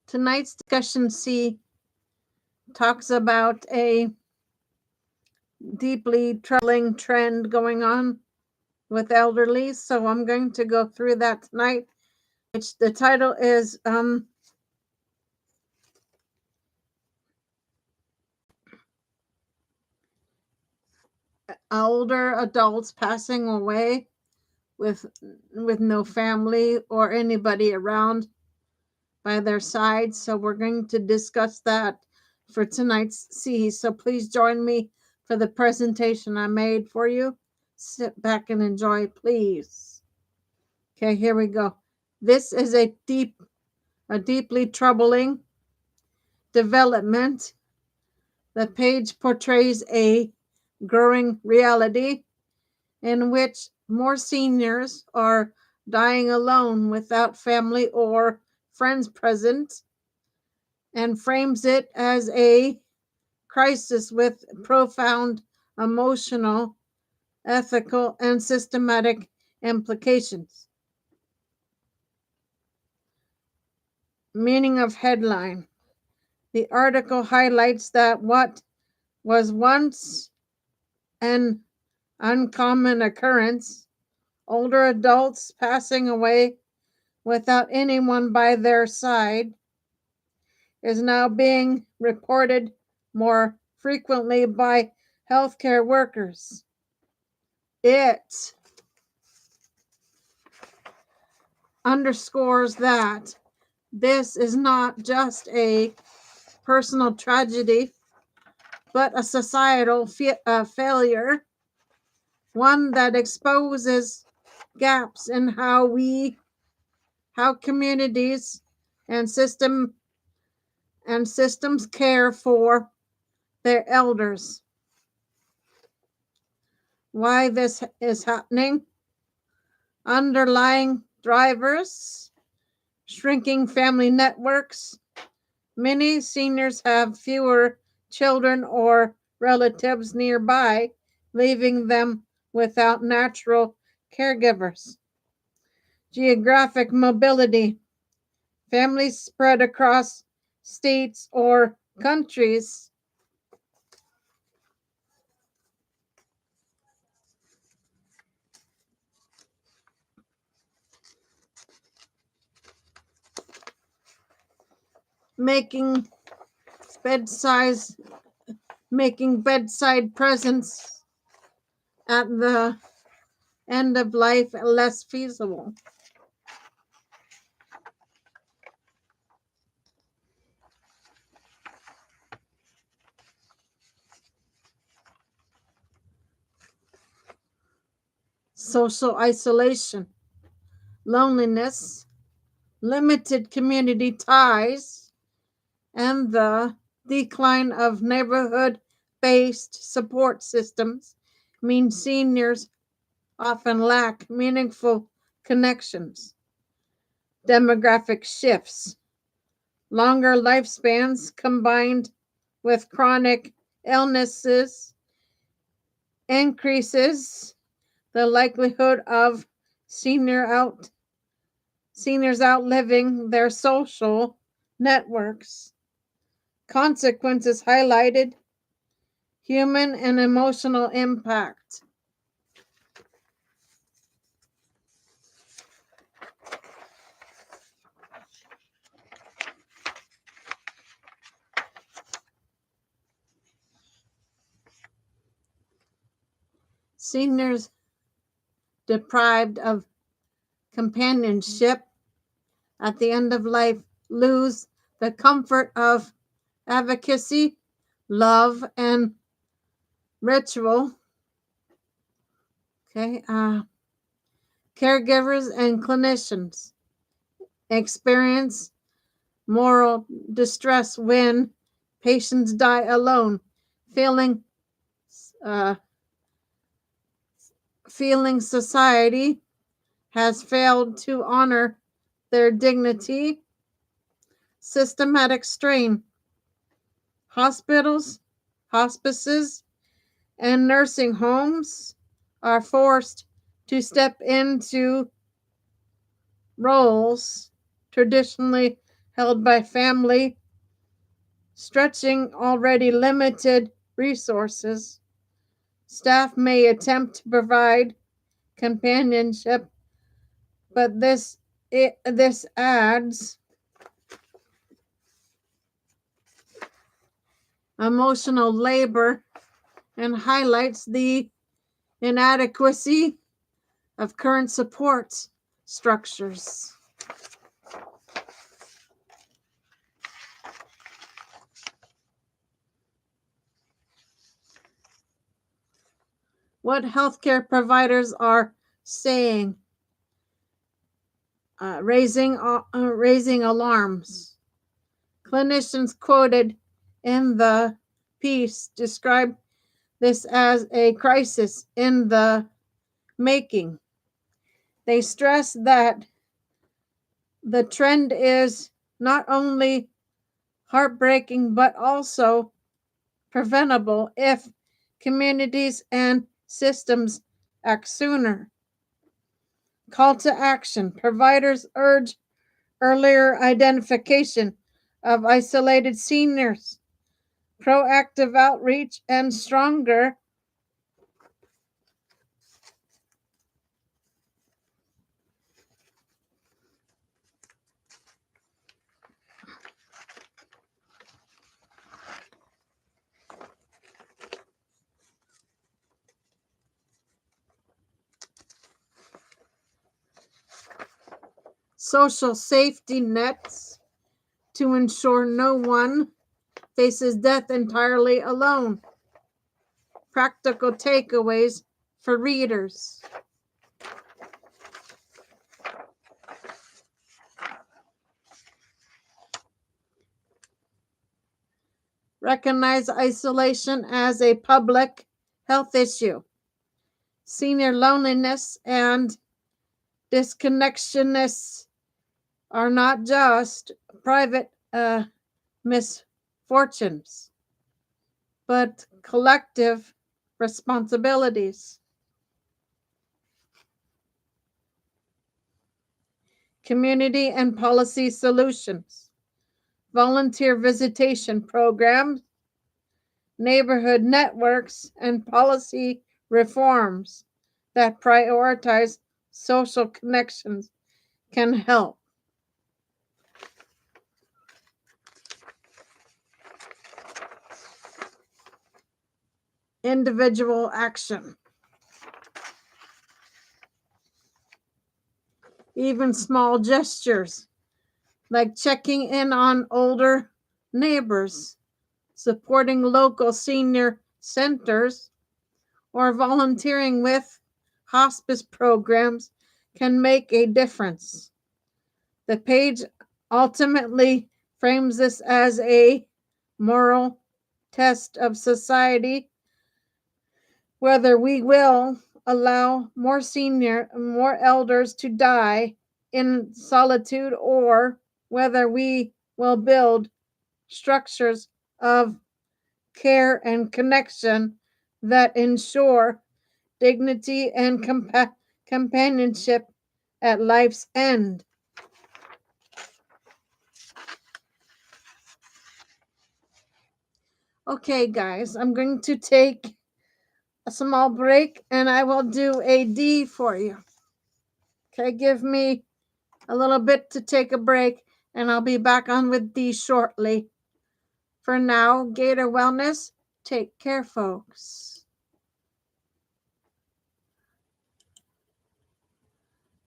Tonight's discussion C talks about a deeply troubling trend going on with elderly. So I'm going to go through that tonight, which the title is Older Adults Passing Away with no family or anybody around by their side. So we're going to discuss that for tonight's C. So please join me for the presentation I made for you. Sit back and enjoy, please. Okay, here we go. This is a deeply troubling development. The page portrays a growing reality in which more seniors are dying alone without family or friends present, and frames it as a crisis with profound emotional, ethical, and systematic implications. Meaning of headline. The article highlights that what was once an uncommon occurrence, older adults passing away without anyone by their side, is now being reported more frequently by healthcare workers. It underscores that this is not just a personal tragedy, but a societal failure, one that exposes gaps in how communities and systems care for their elders. Why this is happening? Underlying drivers, shrinking family networks. Many seniors have fewer children or relatives nearby, leaving them without natural caregivers. Geographic mobility. Families spread across states or countries. Making bedside presence at the end of life less feasible. Social isolation, loneliness, limited community ties, and the decline of neighborhood-based support systems mean seniors often lack meaningful connections. Demographic shifts, longer lifespans combined with chronic illnesses increases the likelihood of seniors outliving their social networks. Consequences highlighted: human and emotional impact. Seniors deprived of companionship at the end of life lose the comfort of advocacy, love, and ritual. Caregivers and clinicians experience moral distress when patients die alone, feeling society has failed to honor their dignity. Systematic strain. Hospitals, hospices, and nursing homes are forced to step into roles traditionally held by family, stretching already limited resources. Staff may attempt to provide companionship, but this adds emotional labor and highlights the inadequacy of current support structures. What healthcare providers are saying, raising alarms. Clinicians quoted in the piece describe this as a crisis in the making. They stress that the trend is not only heartbreaking but also preventable if communities and systems act sooner. Call to action. Providers urge earlier identification of isolated seniors, proactive outreach, and stronger social safety nets to ensure no one faces death entirely alone. Practical takeaways for readers. Recognize isolation as a public health issue. Senior loneliness and disconnectionness are not just private misfortunes, but collective responsibilities. Community and policy solutions. Volunteer visitation programs, neighborhood networks, and policy reforms that prioritize social connections can help. Individual action. Even small gestures like checking in on older neighbors, supporting local senior centers, or volunteering with hospice programs can make a difference. The page ultimately frames this as a moral test of society, whether we will allow more elders to die in solitude, or whether we will build structures of care and connection that ensure dignity and companionship at life's end. Okay, guys, I'm going to take a small break and I will do a D for you. Okay, give me a little bit to take a break and I'll be back on with D shortly. For now, Gator Wellness, take care, folks.